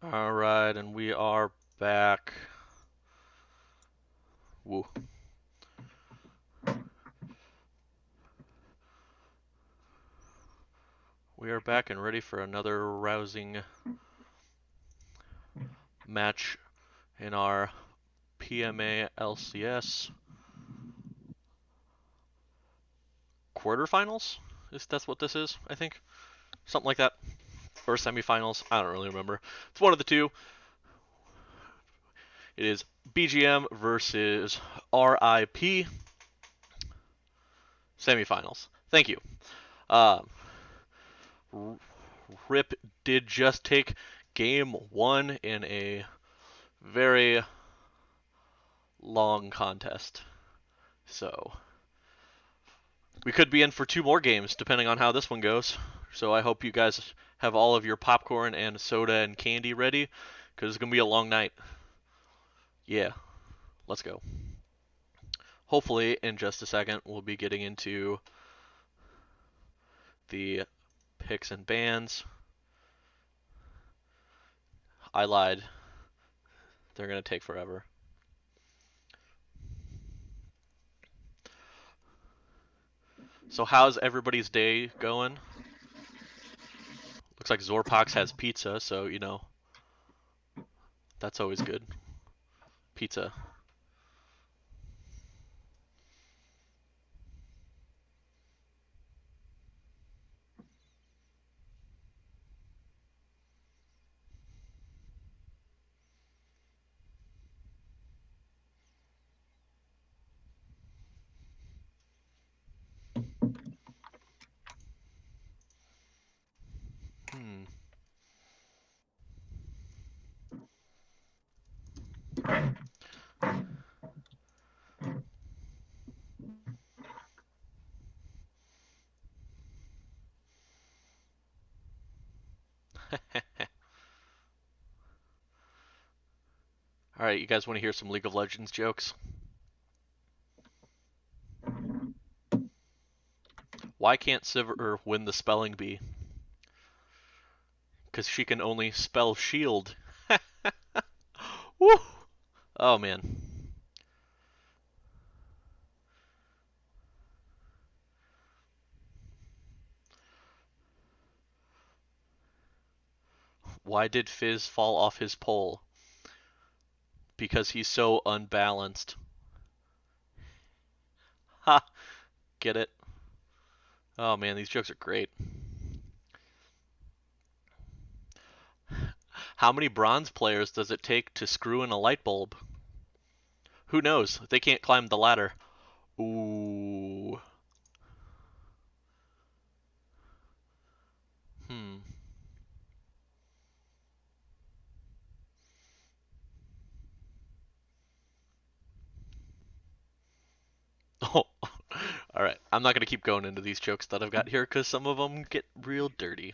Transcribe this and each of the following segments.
All right, and we are back. Woo. We are back and ready for another rousing match in our PMA LCS quarterfinals. That's what this is, I think. Something like that. Or semifinals. I don't really remember. It's one of the two. It is BGM versus RIP semifinals. Thank you. Um, Rip did just take game one in a very long contest. So we could be in for two more games depending on how this one goes. So I hope you guys have all of your popcorn and soda and candy ready because it's going to be a long night. Yeah, let's go. Hopefully, in just a second, we'll be getting into the picks and bans. I lied. They're going to take forever. So how's everybody's day going? Looks like Zorpox has pizza, so, that's always good. Pizza. Hmm. Alright, you guys want to hear some League of Legends jokes? Why can't Sivir win the spelling bee? Because she can only spell shield. Woo! Oh man. Why did Fizz fall off his pole? Because he's so unbalanced. Ha! Get it? Oh man, these jokes are great. How many bronze players does it take to screw in a light bulb? Who knows? They can't climb the ladder. Ooh. Hmm. Oh. Alright, I'm not going to keep going into these jokes that I've got here because some of them get real dirty.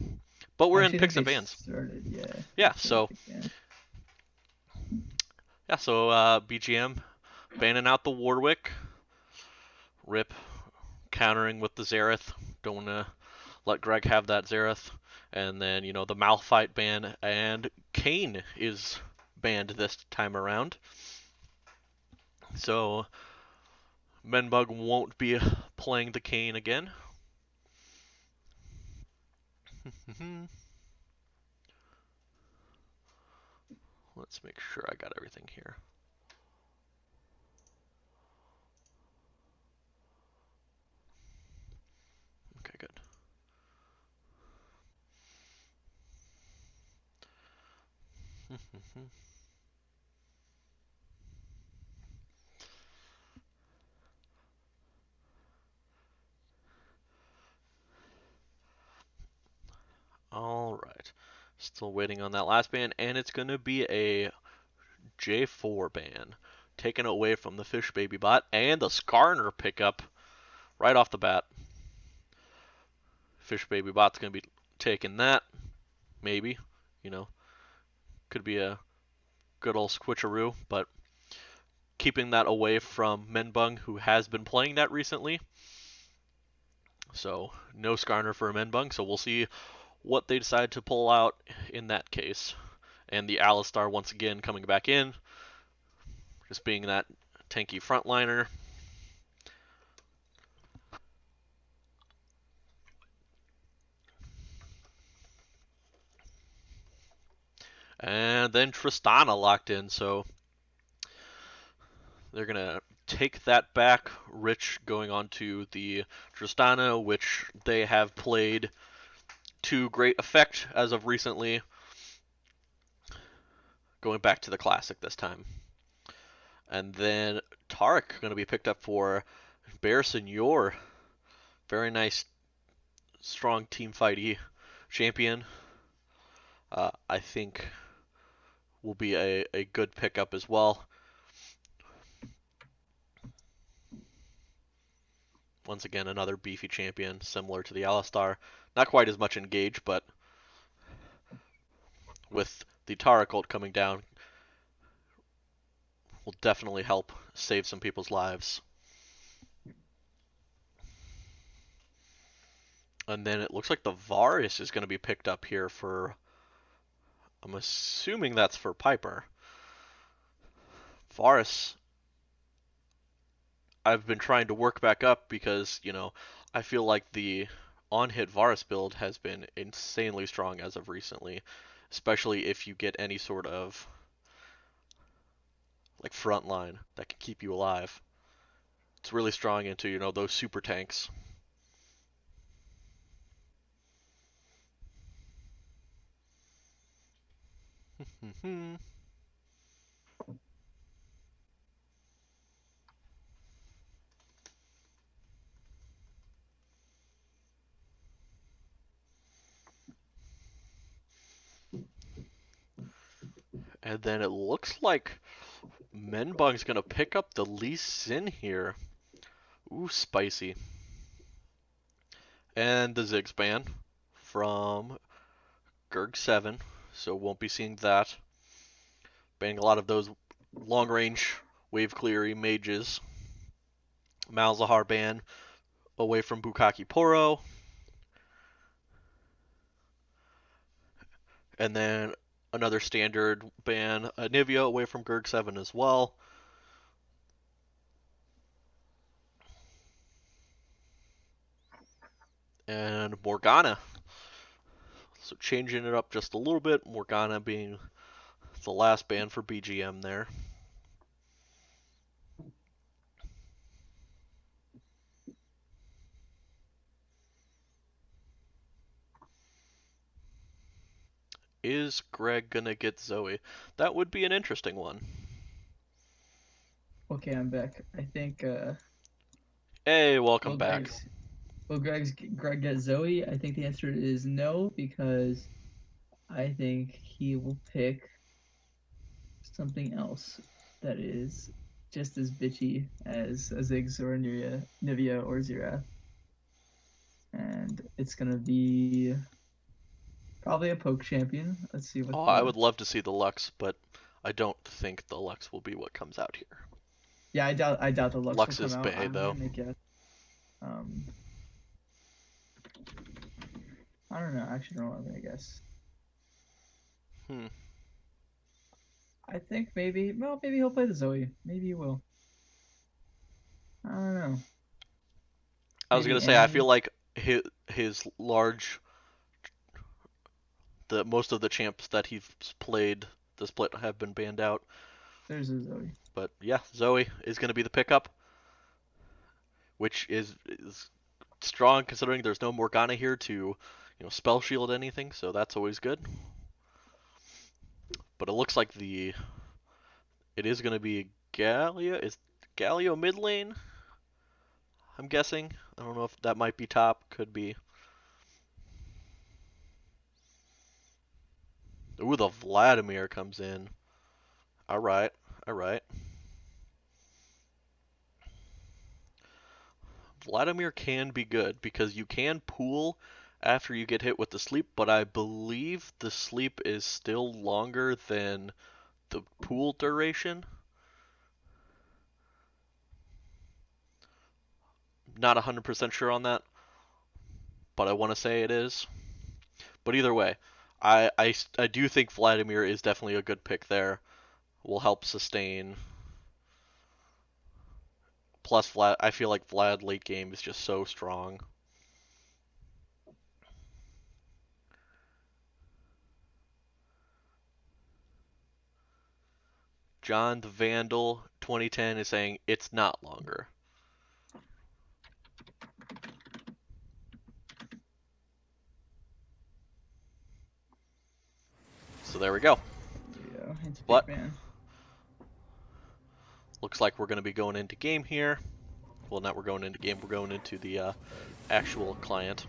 But I we're in actually think picks they and bans. started, yeah. Yeah, They started so pick ban. BGM banning out the Warwick. Rip countering with the Xerath. Don't want to let Greg have that Xerath. And then, the Malphite ban, and Kayn is banned this time around. So Menbug won't be playing the Kayn again. Let's make sure I got everything here. Okay, good. Alright. Still waiting on that last ban, and it's going to be a J4 ban. Taken away from the Fish Baby bot, and the Skarner pickup right off the bat. Fish Baby bot's going to be taking that. Maybe. Could be a good old switcheroo, but keeping that away from Menbung, who has been playing that recently. So no Skarner for Menbung, so we'll see what they decide to pull out in that case. And the Alistar once again coming back in, just being that tanky frontliner. And then Tristana locked in, so they're going to take that back. Rich going on to the Tristana, which they have played to great effect as of recently, going back to the Classic this time. And then Tarek going to be picked up for Bear Senor. Very nice, strong team fighty champion. I think will be a good pickup as well. Once again, another beefy champion, similar to the Alistar. Not quite as much engaged, but with the Tarek ult coming down, will definitely help save some people's lives. And then it looks like the Varus is going to be picked up here for, I'm assuming that's for Piper. Varus, I've been trying to work back up because, I feel like the on-hit Varus build has been insanely strong as of recently, especially if you get any sort of like front line that can keep you alive. It's really strong into, those super tanks. And then it looks like Menbung's gonna pick up the Lee Sin here. Ooh, spicy. And the Ziggs ban from Gerg7, so won't be seeing that. Banning a lot of those long range wave cleary mages. Malzahar ban away from Bukaki Poro. And then another standard ban, Anivia away from Gerg7 as well. And Morgana. So changing it up just a little bit, Morgana being the last ban for BGM there. Is Greg gonna get Zoe? That would be an interesting one. Okay, I'm back. I think Hey, welcome will back. Greg get Zoe? I think the answer is no, because I think he will pick something else that is just as bitchy as a Ziggs or a Nivea or Zira. And it's gonna be probably a poke champion. Let's see Oh, what I the would love to see the Lux, but I don't think the Lux will be what comes out here. yeah, I doubt the Lux will Lux come is out. Bay, I'm though. gonna guess. Um I don't know. I actually don't know what I'm gonna guess. Hmm. I think maybe he'll play the Zoe. Maybe he will. I don't know. I was gonna Maybe say I feel Annie. like his large, the most of the champs that he's played the split have been banned out. There's a Zoe. But yeah, Zoe is gonna be the pickup, which is strong considering there's no Morgana here to, spell shield anything, so that's always good. But it looks like it is going to be Galio. Is Galio mid lane? I'm guessing. I don't know if that might be top. Could be. Ooh, the Vladimir comes in. All right, all right. Vladimir can be good because you can pool after you get hit with the sleep, but I believe the sleep is still longer than the pool duration. Not 100% sure on that, but I want to say it is. But either way, I do think Vladimir is definitely a good pick there. Will help sustain. Plus, Vlad, I feel like Vlad late game is just so strong. John the Vandal 2010 is saying it's not longer. So there we go. Yeah, it's big But man. looks like we're going to be going into game here. Well, not we're going into game. We're going into the actual client.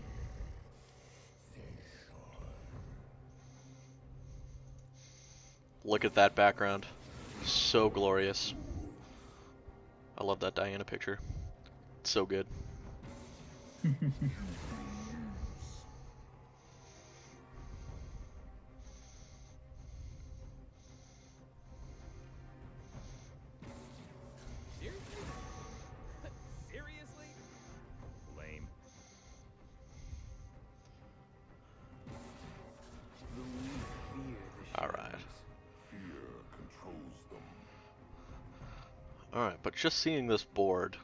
Look at that background. So glorious. I love that Diana picture. It's so good. Seriously? Lame. The weak fear the All right. shadows. Fear controls them. All right, but just seeing this board,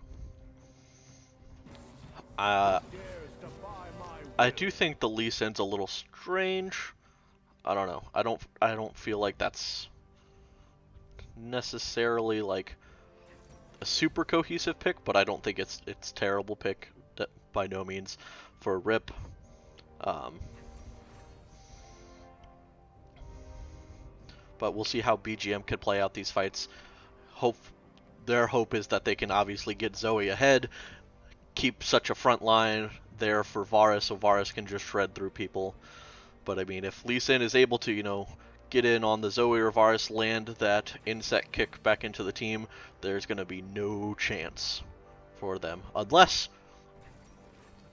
Dares defy my I will. do think the Lee Sin's a little strange. I don't know. I don't feel like that's necessarily like a super cohesive pick, but I don't think it's terrible pick by no means for Rip. Um, but we'll see how BGM can play out these fights. Their hope is that they can obviously get Zoe ahead, keep such a front line there for Varus, so Varus can just shred through people. But I mean, if Lee Sin is able to, get in on the Zoe or Varus, land that insect kick back into the team, there's going to be no chance for them. Unless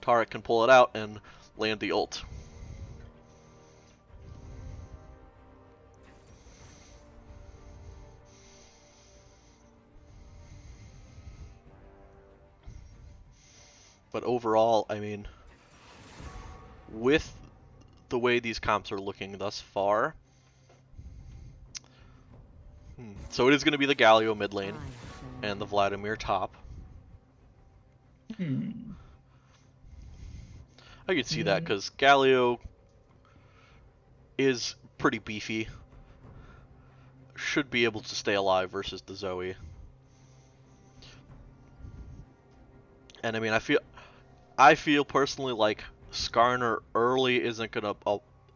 Tarek can pull it out and land the ult. But overall, I mean, with the way these comps are looking thus far, so it is going to be the Galio mid lane and the Vladimir top. I could see that because Galio is pretty beefy. Should be able to stay alive versus the Zoe. And I mean, I feel personally like Skarner early isn't gonna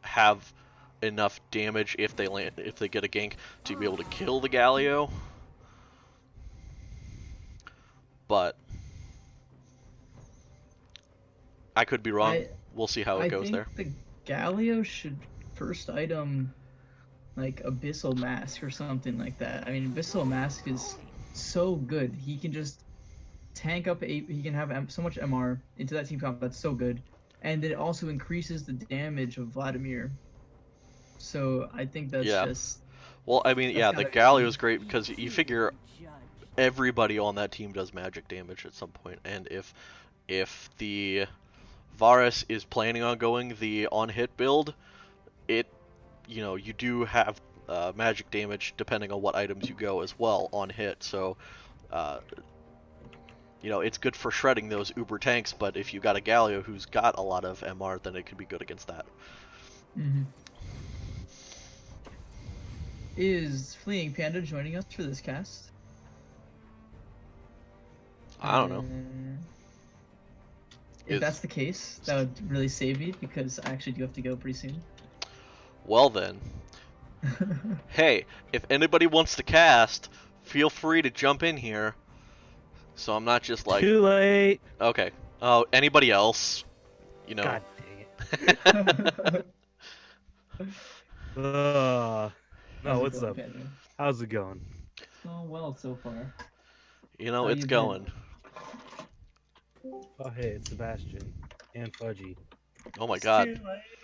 have enough damage if they get a gank to be able to kill the Galio. But I could be wrong. We'll see how it goes think there. the Galio should first item like Abyssal Mask or something like that. I mean, Abyssal Mask is so good. He can just tank up he can have so much MR into that team comp. That's so good. And it also increases the damage of Vladimir. So I think that's Yeah. just Well, I mean, that's yeah, the gotta Galio be is great because you figure everybody on that team does magic damage at some point, and if the Varus is planning on going the on-hit build, you do have magic damage depending on what items you go as well on hit. So, uh, it's good for shredding those uber tanks. But if you got a Galio who's got a lot of MR, then it could be good against that. Is Fleeing Panda joining us for this cast? I don't know. If that's the case, that would really save me because I actually do have to go pretty soon. Well then, hey, if anybody wants to cast, feel free to jump in here. So I'm not just like Too late. okay. Oh, anybody else? God dang it. No, what's up? Panda? How's it going? It's going well so far. It's going. Oh, hey, it's Sebastian and Fudgy. Oh my god. Too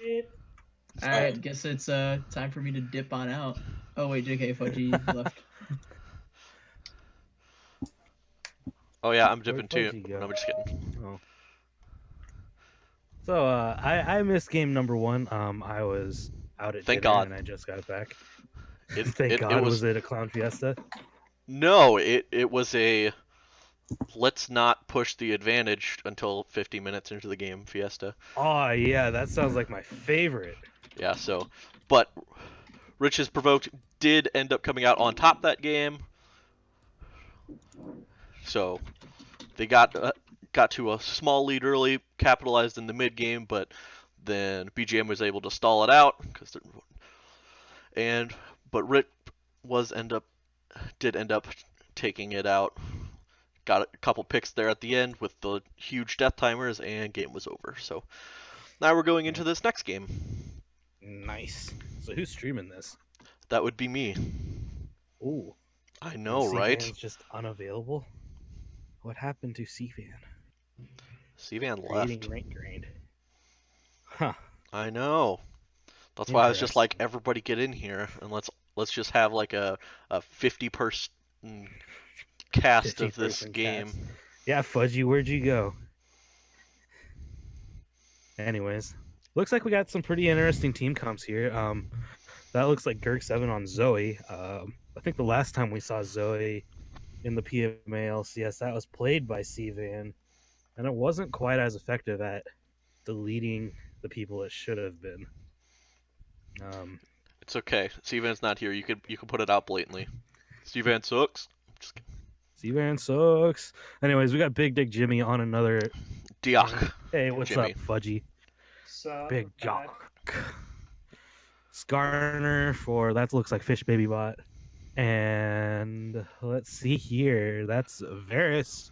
late. Alright, guess it's time for me to dip on out. Oh wait, JK, Fudgy left. Oh yeah, I'm dipping Where'd too. Fudgy go? No, I'm just kidding. Oh. So I missed game number 1. I was out at Thank dinner God. and I just got it back. It Thank it, God. it was Was it a clown fiesta? no, it was a let's not push the advantage until 50 minutes into the game fiesta. Oh yeah, that sounds like my favorite. Yeah, so but Rich's Provoked did end up coming out on top that game. So they got to a small lead early, capitalized in the mid game, but then BGM was able to stall it out and but Rich did end up taking it out. Got a couple picks there at the end with the huge death timers, and game was over. So now we're going into this next game. Nice. So who's streaming this? That would be me. Ooh, I know, and right? C-Van's just unavailable. What happened to C-Van? C-Van Creating left. rank grind. Huh. I know. That's why I was just like, Interesting. everybody get in here and let's just have like a 50-person cast of this 50-person game. cast. Yeah, Fudgy, where'd you go? Anyways, looks like we got some pretty interesting team comps here. That looks like Girk7 on Zoe. I think the last time we saw Zoe in the PMA LCS, that was played by C-Van, and it wasn't quite as effective at deleting the people it should have been. It's okay. C-Van's not here. You can put it out blatantly. C-Van sucks. Just kidding. C-Van sucks. Anyways, we got Big Dick Jimmy on another. Diak. Hey, what's Jimmy. up, Fudgy? So Big Jock. Skarner for that looks like Fish Baby Bot. And let's see here. That's Varus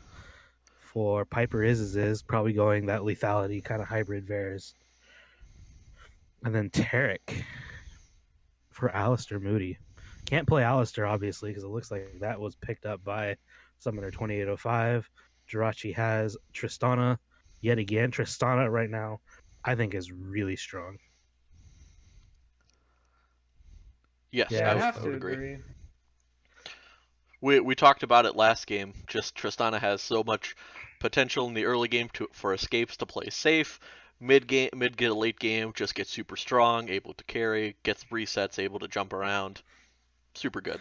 for Piper is probably going that lethality kind of hybrid Varus. And then Tarek for Alistair Moody. Can't play Alistair, obviously, because it looks like that was picked up by Summoner 2805. Jirachi has Tristana yet again. Tristana right now, I think, is really strong. Yes, Yeah, I I have would to agree. agree. We talked about it last game. Just Tristana has so much potential in the early game for escapes to play safe. Mid get late game, just gets super strong, able to carry, gets resets, able to jump around. Super good.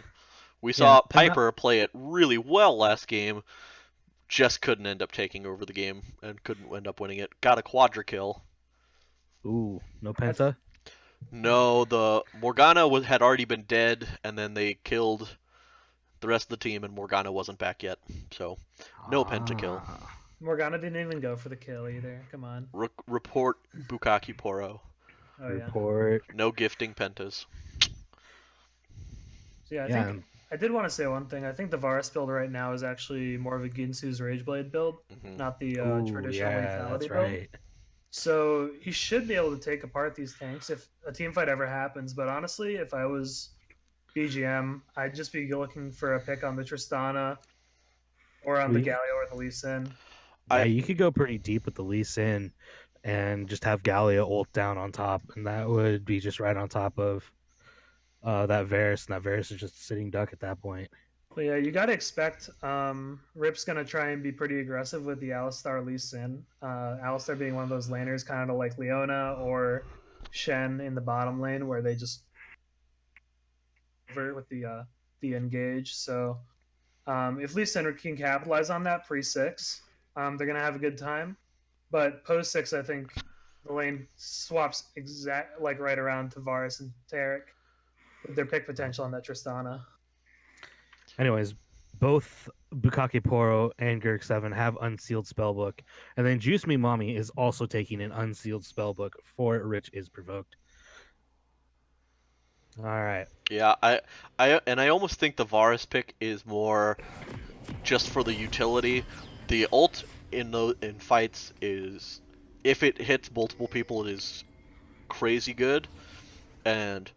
We saw Piper play it really well last game, just couldn't end up taking over the game and couldn't end up winning it. Got a quadra kill. Ooh, no Penta? No, the Morgana had already been dead, and then they killed the rest of the team, and Morgana wasn't back yet. So, no pentakill. Morgana didn't even go for the kill either. Come on. Report Bukaki Poro. Oh yeah. Report. No gifting pentas. So yeah, I think I did want to say one thing. I think the Varus build right now is actually more of a Ginsu's Rageblade build, not the traditional lethality build. So he should be able to take apart these tanks if a team fight ever happens. But honestly, if I was BGM, I'd just be looking for a pick on the Tristana or on the Galio or the Lee Sin. Yeah, you could go pretty deep with the Lee Sin and just have Galio ult down on top, and that would be just right on top of that Varus, and that Varus is just a sitting duck at that point. Well, yeah, you got to expect Rip's going to try and be pretty aggressive with the Alistar Lee Sin. Alistar being one of those laners kind of like Leona or Shen in the bottom lane where they just over with the engage. So if Lee Sin can capitalize on that pre-6, they're going to have a good time. But post-6, I think the lane swaps right around to Varus and Tarek with their pick potential on that Tristana. Anyways, both Bukake Poro and Girk7 have unsealed spellbook, and then Juice Me Mommy is also taking an unsealed spellbook for Rich is Provoked. All right. Yeah, I almost think the Varus pick is more just for the utility. The ult in fights is, if it hits multiple people, it is crazy good, and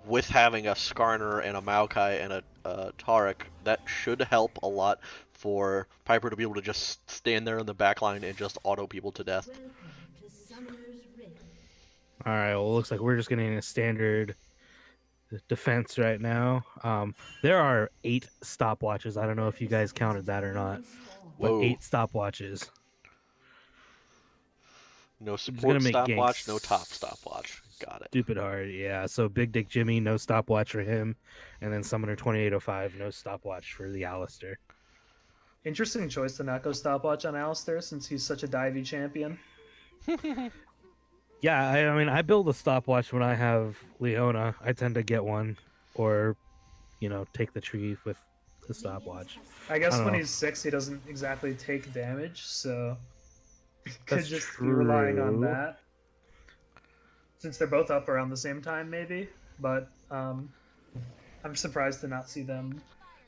with having a Skarner and a Maokai and a Tarek, that should help a lot for Piper to be able to just stand there in the back line and just auto people to death. All right, well, it looks like we're just getting a standard defense right now. There are 8 stopwatches. I don't know if you guys counted that or not, but Whoa. 8 stopwatches. No support stopwatch, no top stopwatch. Got it. Stupid hard, yeah. So Big Dick Jimmy, no stopwatch for him, and then Summoner 2805, no stopwatch for the Alistair. Interesting choice to not go stopwatch on Alistair since he's such a divey champion. Yeah, I mean, I build a stopwatch when I have Leona. I tend to get one, or take the tree with the stopwatch. I guess don't when know. he's 6, he doesn't exactly take damage, so could That's just be relying on true. that. Since they're both up around the same time, maybe. But I'm surprised to not see them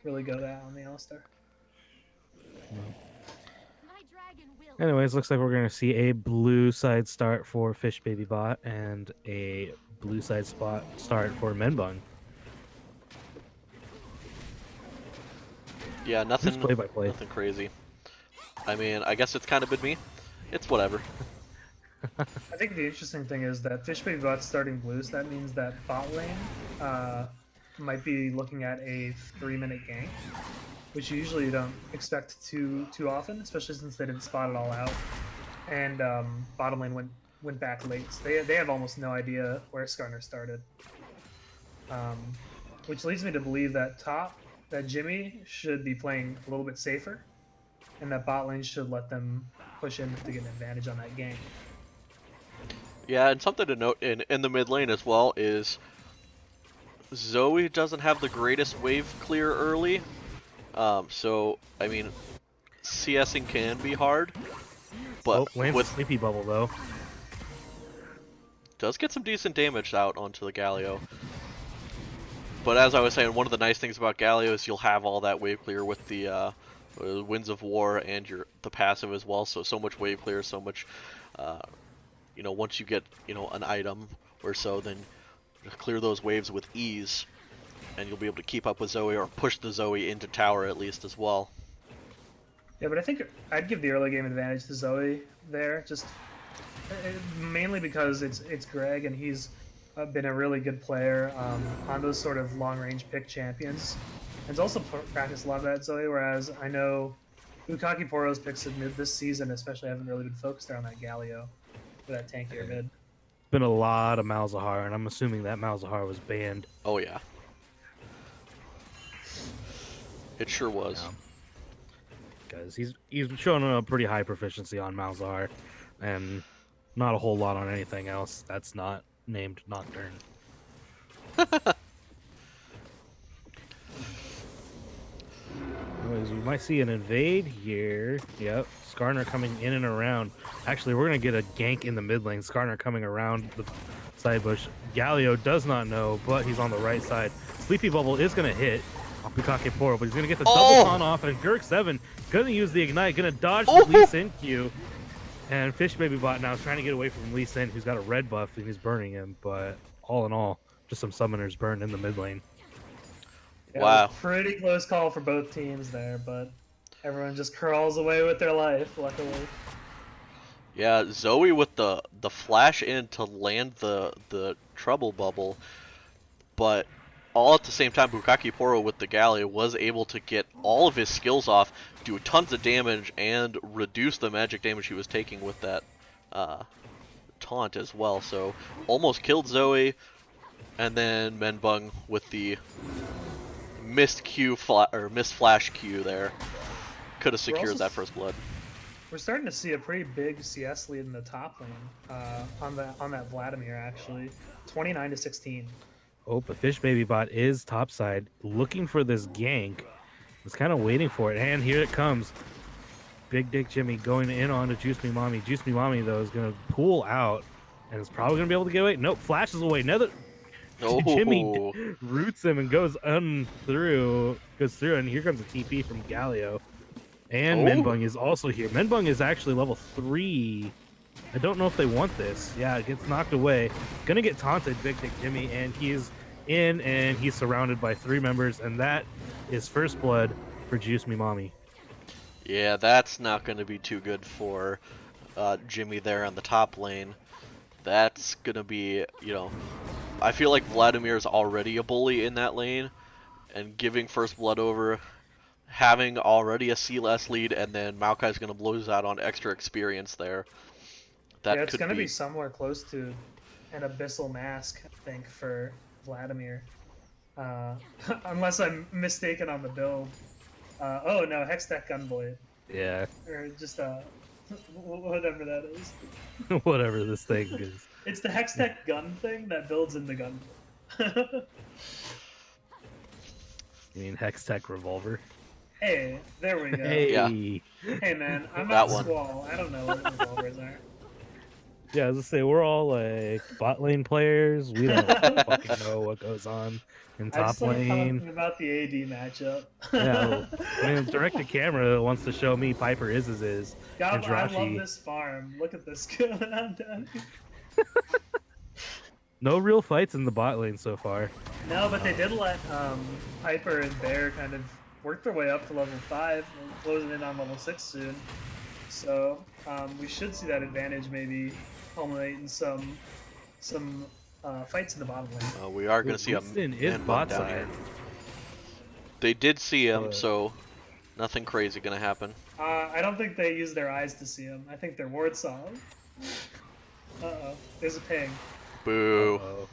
really go that on the Alistair. Anyways, looks like we're going to see a blue side start for Fish Baby Bot and a blue side start for Menbung. Yeah, nothing. Play by play. Nothing crazy. I mean, I guess it's kind of been me. It's whatever. I think the interesting thing is that Fish Baby Bot's starting blue, so that means that bot lane might be looking at a 3-minute gank, which you usually don't expect too often, especially since they didn't spot it all out. And bottom lane went back late, so they have almost no idea where Skarner started. Which leads me to believe that Jimmy should be playing a little bit safer, and that bot lane should let them push in to get an advantage on that gank. Yeah, and something to note in the mid lane as well is Zoe doesn't have the greatest wave clear early. So, I mean, CSing can be hard, but with Sleepy Bubble, though. Does get some decent damage out onto the Galio. But as I was saying, one of the nice things about Galio is you'll have all that wave clear with the Winds of War and the passive as well. So much wave clear, so much, once you get, an item or so, then clear those waves with ease, and you'll be able to keep up with Zoe or push the Zoe into tower at least as well. Yeah, but I think I'd give the early game advantage to Zoe there, just mainly because it's Greg and he's been a really good player on those sort of long-range pick champions. And he's also practiced a lot of that Zoe, whereas I know Bukaki Poro's picks this season especially haven't really been focused around that Galio for that tankier mid. Been a lot of Malzahar, and I'm assuming that Malzahar was banned. Oh yeah. It sure was. Because he's showing a pretty high proficiency on Malzahar, and not a whole lot on anything else that's not named Nocturne. Anyways, we might see an invade here. Yep, Skarner coming in and around. Actually, we're going to get a gank in the mid lane. Skarner coming around the side bush. Galio does not know, but he's on the right side. Sleepy Bubble is going to hit off Bukake Poro, but he's going to get the double taunt off, and Gurk7 going to use the Ignite, going to dodge the Lee Sin Q. And Fish Baby Bot now is trying to get away from Lee Sin, who's got a red buff, and he's burning him. But all in all, just some summoners burned in the mid lane. Yeah, wow. It was a pretty close call for both teams there, but everyone just crawls away with their life, luckily. Yeah, Zoe with the flash in to land the trouble bubble, but all at the same time, Bukaki Poro with the Galio was able to get all of his skills off, do tons of damage, and reduce the magic damage he was taking with that taunt as well. So almost killed Zoe, and then Menbung with the missed flash Q there could have secured that first blood. We're starting to see a pretty big CS lead in the top lane on that Vladimir actually, 29-16. Oh, but Fish Baby Bot is topside, looking for this gank. He's kind of waiting for it, and here it comes. Big Dick Jimmy going in on to Juice Me Mommy. Juice Me Mommy, though, is going to pull out, and is probably going to be able to get away. Nope, flashes away. Another Jimmy roots him and goes through, and here comes a TP from Galio. And Menbung is also here. Menbung is actually level 3. I don't know if they want this. Yeah, it gets knocked away. Gonna get taunted, Big Dick Jimmy, and he's in, and he's surrounded by 3 members, and that is first blood for Juice Me Mommy. Yeah, that's not going to be too good for Jimmy there on the top lane. That's going to be, I feel like Vladimir's already a bully in that lane, and giving first blood over, having already a C-less lead, and then Maokai's going to lose out on extra experience there. Yeah, it's going to be somewhere close to an Abyssal Mask, I think, for Vladimir. Unless I'm mistaken on the build. Oh no, Hextech Gunblade. Yeah. Or just whatever that is. Whatever this thing is. It's the Hextech gun thing that builds in the gun. You mean Hextech Revolver? Hey, there we go. Hey. Yeah. Hey man, I'm That not one. Squall. I don't know what revolvers are. Yeah, as I say, we're all like bot lane players. We don't fucking know what goes on in I top just like lane. talking about the AD matchup. Yeah, I mean, direct to camera wants to show me Piper is God, and I love Jirachi. this farm. Look at this going on down here. No real fights in the bot lane so far. No, but they did let Piper and Bear kind of work their way up to level 5. We're closing in on level 6 soon. So we should see that advantage maybe culminate in some fights in the bottom lane. We are going to see a Winston is man bot down side. here. They did see him, so nothing crazy going to happen. I don't think they used their eyes to see him. I think their ward saw him. Uh-oh. There's a ping. Boo. Uh-oh.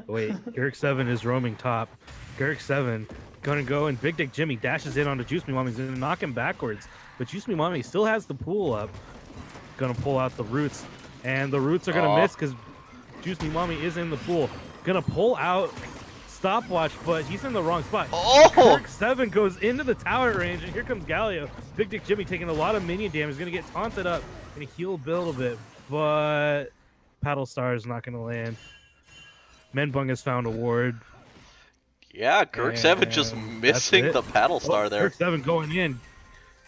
Wait, Garrick 7 is roaming top. Garrick 7 gonna go, and Big Dick Jimmy dashes in onto Juice Me Mommy. He's gonna knock him backwards, but Juice Me Mommy still has the pool up. Gonna pull out the roots, and the roots are gonna miss because Juice Me Mommy is in the pool. Gonna pull out Stopwatch, but he's in the wrong spot. Oh! Garrick 7 goes into the tower range, and here comes Galio. Big Dick Jimmy taking a lot of minion damage. He's gonna get taunted up and heal build a bit, but Paddle Star is not gonna land. Menbung has found a ward. Yeah, Kirk 7 just And missing that's the it. paddle star there. Kirk 7 going in.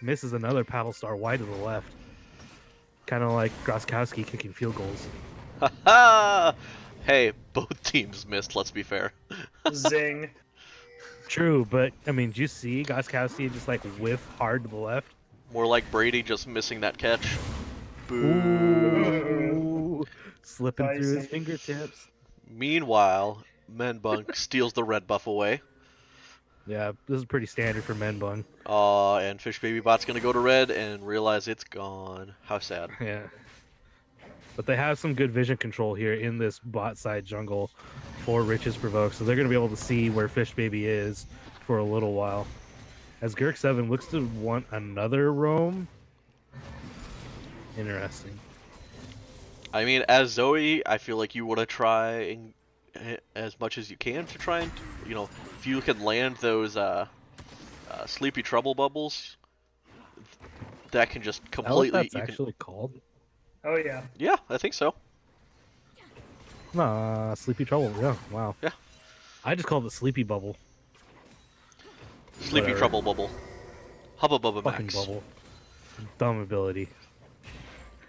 Misses another paddle star wide to the left. Kind of like Groskowski kicking field goals. Haha! Hey, both teams missed, let's be fair. Zing. True, but I mean, did you see Groskowski just like whiff hard to the left? More like Brady just missing that catch. Boo. Ooh. Slipping through his Spicy. fingertips. Meanwhile, Menbunk steals the red buff away. Yeah, this is pretty standard for Menbung. And Fish Baby Bot's gonna go to red and realize it's gone. How sad. Yeah. But they have some good vision control here in this bot side jungle for Riches Provoke, so they're going to be able to see where Fish Baby is for a little while. As Garrick 7 looks to want another roam. Interesting. I mean, as Zoe, I feel like you want to try as much as you can to try and, you know, if you can land those Sleepy Trouble bubbles, that can just completely... That's actually called? Oh yeah. Yeah, I think so. Sleepy Trouble, yeah, wow. Yeah. I just called it Sleepy Bubble. Sleepy Whatever. Trouble bubble. Hubba Bubba Fucking Max. bubble. Dumb ability.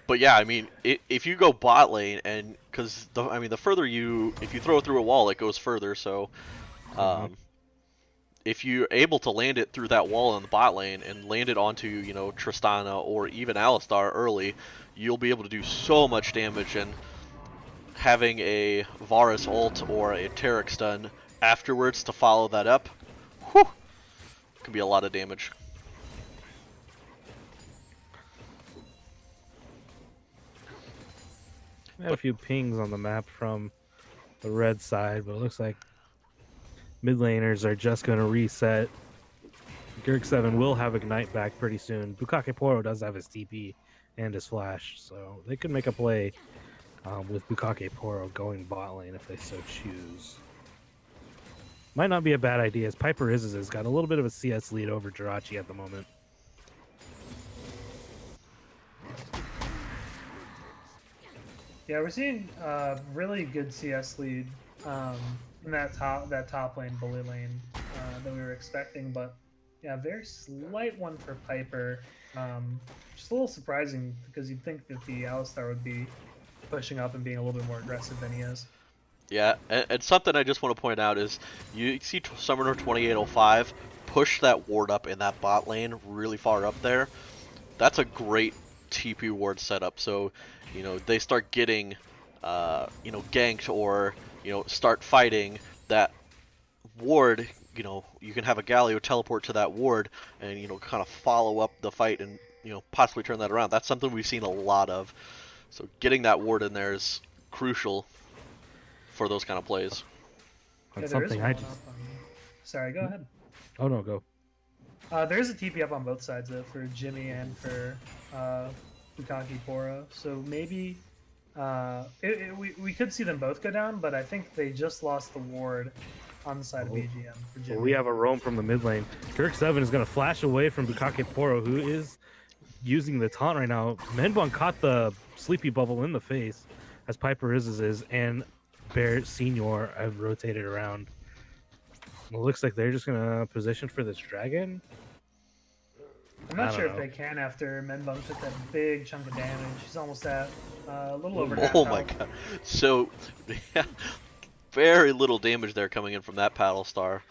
But yeah, I mean, if you go bot lane, and because the further if you throw it through a wall, it goes further. So, if you're able to land it through that wall in the bot lane and land it onto, you know, Tristana or even Alistar early, you'll be able to do so much damage. And having a Varus ult or a Taric stun afterwards to follow that up, whew, can be a lot of damage. We had a few pings on the map from the red side, but it looks like mid laners are just going to reset. Garrick 7 will have Ignite back pretty soon. Bukake Poro does have his TP and his Flash, so they could make a play with Bukake Poro going bot lane if they so choose. Might not be a bad idea, as Piper has got a little bit of a CS lead over Jirachi at the moment. Yeah, we're seeing really good CS lead in that top lane, bully lane that we were expecting, but yeah, very slight one for Piper. Just a little surprising because you'd think that the Alistar would be pushing up and being a little bit more aggressive than he is. Yeah, and something I just want to point out is you see Summoner 2805 push that ward up in that bot lane really far up there. That's a great TP ward setup. So, you know, they start getting, you know, ganked or, you know, start fighting that ward. You know, you can have a Galio teleport to that ward and, you know, kind of follow up the fight and, you know, possibly turn that around. That's something we've seen a lot of. So getting that ward in there is crucial. for those kind of plays. That's there is something one I up just. on... Sorry, go ahead. Oh no, go. There is a TP up on both sides though, for Jimmy and for Bukaki Poro. So maybe we could see them both go down, but I think they just lost the ward on the side of BGM for Jimmy. Well, we have a roam from the mid lane. Kirk7 is going to flash away from Bukake Poro, who is using the taunt right now. Menbon caught the sleepy bubble in the face as Piper is, and Bear Senior have rotated around. It looks like they're just going to position for this dragon. I'm not sure if they can after Menbun took that big chunk of damage. He's almost at a little over half Oh my health. god. So, yeah, very little damage there coming in from that paddle star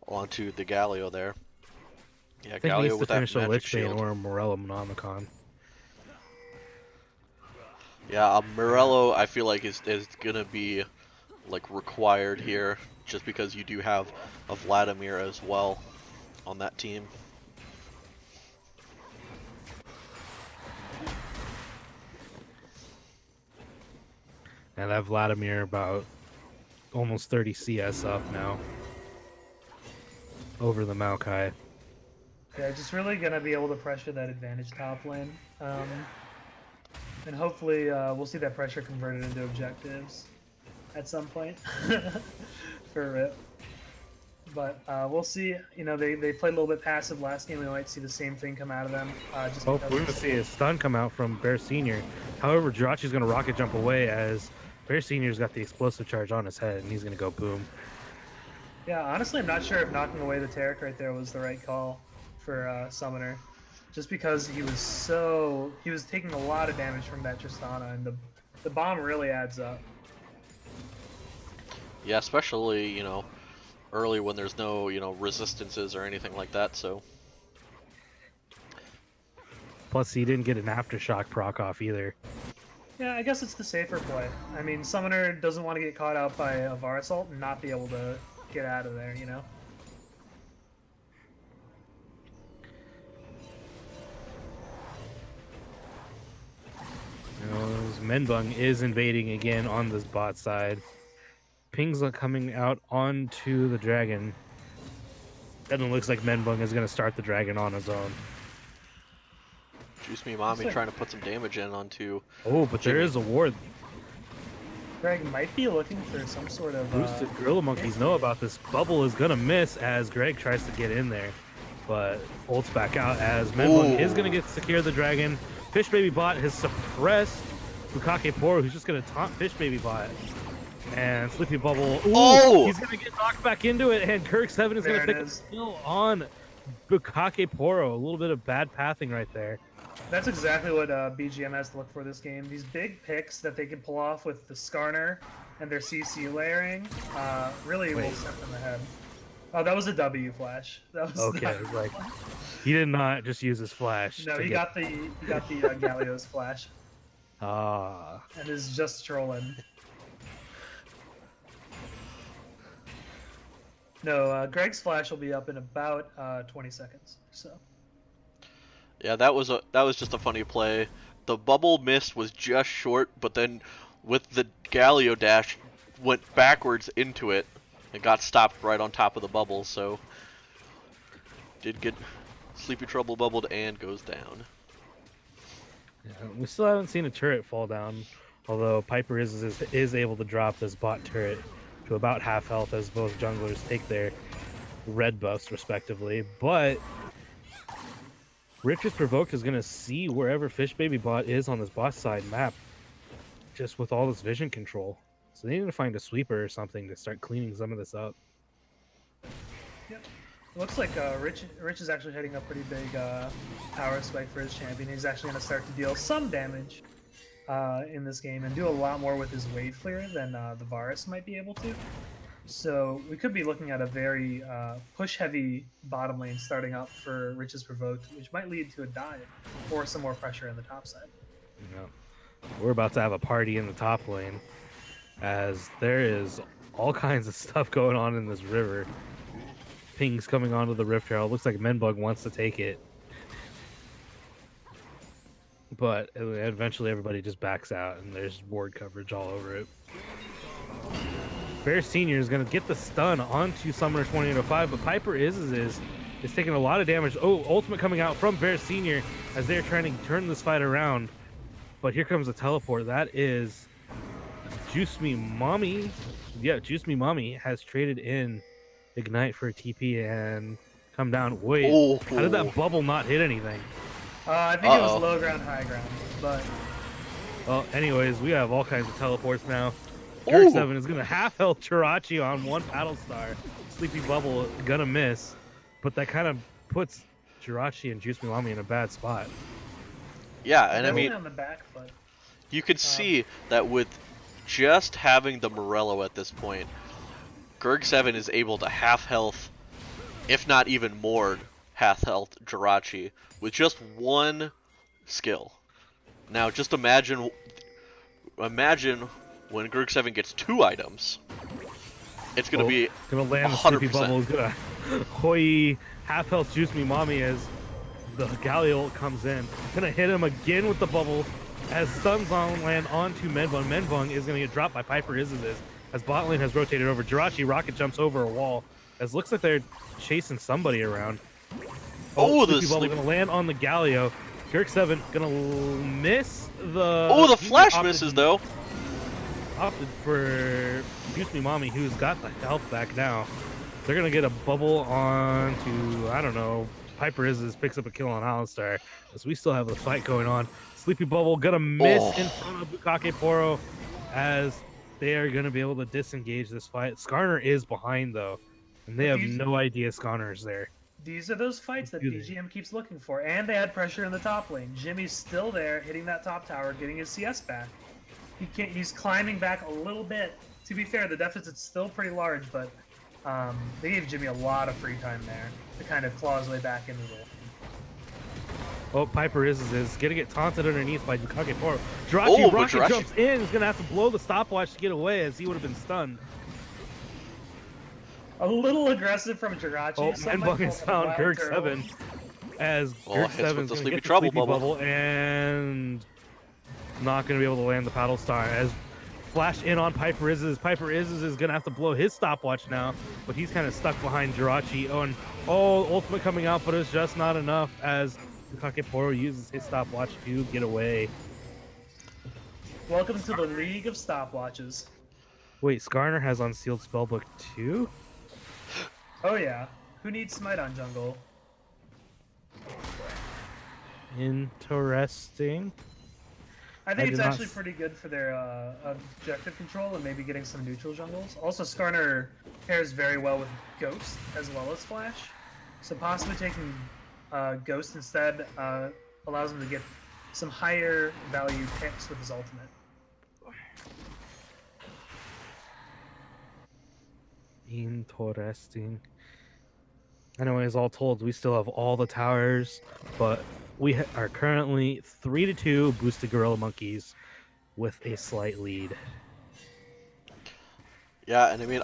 onto the Galio there. Yeah, I think Galio needs to with that finish a magic Lich Bane shield. or a Morello Monomicon. Yeah, Morello I feel like is gonna be like required here, just because you do have a Vladimir as well on that team. And that Vladimir about almost 30 CS up now over the Maokai. Yeah, just really gonna be able to pressure that advantage top lane, and hopefully we'll see that pressure converted into objectives at some point for Rip. But we'll see. You know, they played a little bit passive last game. We might see the same thing come out of them. Just Oh, because we're going to see a stun come out from Bear Senior. However, Jirachi's going to rocket jump away as Bear Senior's got the explosive charge on his head, and he's going to go boom. Yeah, honestly, I'm not sure if knocking away the Taric right there was the right call for Summoner. Just because he was taking a lot of damage from that Tristana, and the bomb really adds up. Yeah, especially, you know, early when there's no, you know, resistances or anything like that, so. Plus, he didn't get an Aftershock proc off either. Yeah, I guess it's the safer play. I mean, Summoner doesn't want to get caught out by a VAR Assault and not be able to get out of there, you know? Menbung is invading again on this bot side. Pings are coming out onto the dragon. And it looks like Menbung is going to start the dragon on his own. Juice Me Mommy trying to put some damage in onto. Oh, but there is a ward. Greg might be looking for some sort of... Boosted Gorilla Monkeys know about this. Bubble is going to miss as Greg tries to get in there. But ults back out as Menbung is going to get secure the dragon. Fish Baby Bot has suppressed Bukake Poro, who's just going to taunt Fish Baby Bot. And Sleepy Bubble, he's going to get knocked back into it, and Kirk7 is going to pick up still on Bukake Poro. A little bit of bad pathing right there. That's exactly what BGM has to look for this game. These big picks that they can pull off with the Skarner and their CC layering really will set them ahead. Oh, that was a W flash. That was okay. Like he did not just use his flash. No, he got the Galio's flash. Ah. And is just trolling. No, Greg's flash will be up in about 20 seconds. So. Yeah, that was just a funny play. The bubble miss was just short, but then with the Galio dash, went backwards into it and got stopped right on top of the bubble. So did get Sleepy Trouble bubbled and goes down. Yeah, we still haven't seen a turret fall down, although Piper is able to drop this bot turret to about half health as both junglers take their red buffs respectively. But Rich's Provoked is going to see wherever Fish Baby Bot is on this bot side map, just with all this vision control. So they need to find a sweeper or something to start cleaning some of this up. Yep. It looks like Rich is actually hitting a pretty big power spike for his champion. He's actually going to start to deal some damage in this game and do a lot more with his wave clear than the Varus might be able to. So we could be looking at a very push-heavy bottom lane starting up for Rich's Provoked, which might lead to a dive or some more pressure in the top side. Yeah. We're about to have a party in the top lane, as there is all kinds of stuff going on in this river. Pings coming onto the Rift Herald. Looks like Menbug wants to take it. But eventually everybody just backs out, and there's ward coverage all over it. Bear Senior is going to get the stun onto Summoner 2805, but Piper is taking a lot of damage. Oh, ultimate coming out from Bear Senior as they're trying to turn this fight around. But here comes a teleport. That is Juice Me Mommy. Yeah, Juice Me Mommy has traded in Ignite for a TP and come down. Wait, how did that bubble not hit anything? I think it was low ground, high ground, but... Well, anyways, we have all kinds of teleports now. Garrick 7 is going to half health Jirachi on one Battle Star. Sleepy Bubble gonna miss, but that kind of puts Jirachi and Juice Me Mommy in a bad spot. Yeah, and I mean, on the back foot. You could see that with just having the Morello at this point, Gerg 7 is able to half health, if not even more half health Jirachi with just one skill. Now just imagine when Gerg 7 gets 2 items. It's gonna be gonna land 100%. the Sleepy Bubble. Gonna Hoi half health Juice Me Mommy as the Galio comes in. Gonna hit him again with the bubble as stuns on land onto Menbung. Menbung is gonna get dropped by Piper as bot lane has rotated over. Jirachi rocket jumps over a wall as looks like they're chasing somebody around. Sleepy Bubble gonna land on the Galio. Gerg 7 gonna miss the... the flash misses though. Opted for Juice Me Mommy, who's got the health back now. They're gonna get a bubble on to, I don't know, Piper picks up a kill on Alistar, as we still have the fight going on. Sleepy Bubble gonna miss in front of Bukake Poro as they are gonna be able to disengage this fight. Skarner is behind though, and they have no idea Skarner's there. These are those fights that BGM keeps looking for, and they had pressure in the top lane. Jimmy's still there, hitting that top tower, getting his CS back. He's climbing back a little bit. To be fair, the deficit's still pretty large, but they gave Jimmy a lot of free time there to kind of claw his way back into the lane. Oh, Piper is gonna get taunted underneath by Bukake Poro. Jirachi rocket jumps in, he's gonna have to blow the stopwatch to get away as he would have been stunned. A little aggressive from Jirachi. Oh, Menbung has found Gerg 7 as Gerg 7 is gonna get the Sleepy Bubble and not gonna be able to land the Paddle Star as flash in on Piper is. Piper is gonna have to blow his stopwatch now, but he's kind of stuck behind Jirachi. Oh, and ultimate coming out, but it's just not enough as Bukake Poro uses his stopwatch to get away. Welcome to the League of Stopwatches. Wait, Skarner has Unsealed Spellbook too? Oh yeah. Who needs Smite on jungle? Interesting. I think it's actually pretty good for their objective control and maybe getting some neutral jungles. Also, Skarner pairs very well with Ghost as well as Flash. So possibly taking Ghost instead allows him to get some higher value picks with his ultimate. Interesting. Anyways, all told, we still have all the towers, but we are currently 3-2 boosted Gorilla Monkeys with a slight lead. Yeah, and I mean,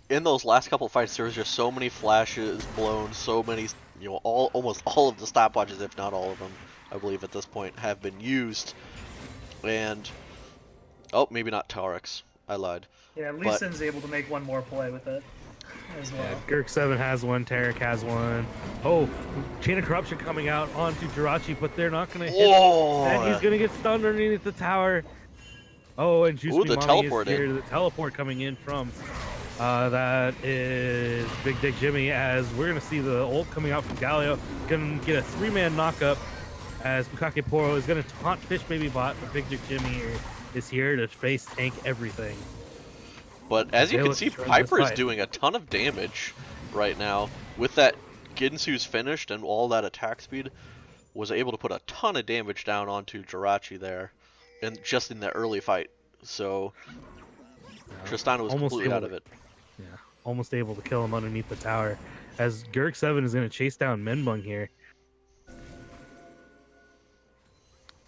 in those last couple fights, there was just so many flashes blown, so many, almost all of the stopwatches, if not all of them, I believe at this point, have been used. And, maybe not Taurix. I lied. Yeah, Lee Sin's able to make one more play with it as well. Yeah, Gerg 7 has one, Tarek has one. Oh, Chain of Corruption coming out onto Jirachi, but they're not going to hit him. And he's going to get stunned underneath the tower. Oh, and Juice Me Mommy is here. The teleport coming in from that is Big Dick Jimmy, as we're going to see the ult coming out from Galio. Going to get a 3-man knockup as Bukake Poro is going to taunt Fish Baby Bot, but Big Dick Jimmy is here to face tank everything. But as you can see, Piper is doing a ton of damage right now. With that Ginsu's finished and all that attack speed, was able to put a ton of damage down onto Jirachi there, and just in the early fight. So Tristana was completely out of it. Yeah, almost able to kill him underneath the tower. As Gerg 7 is going to chase down Menbung here.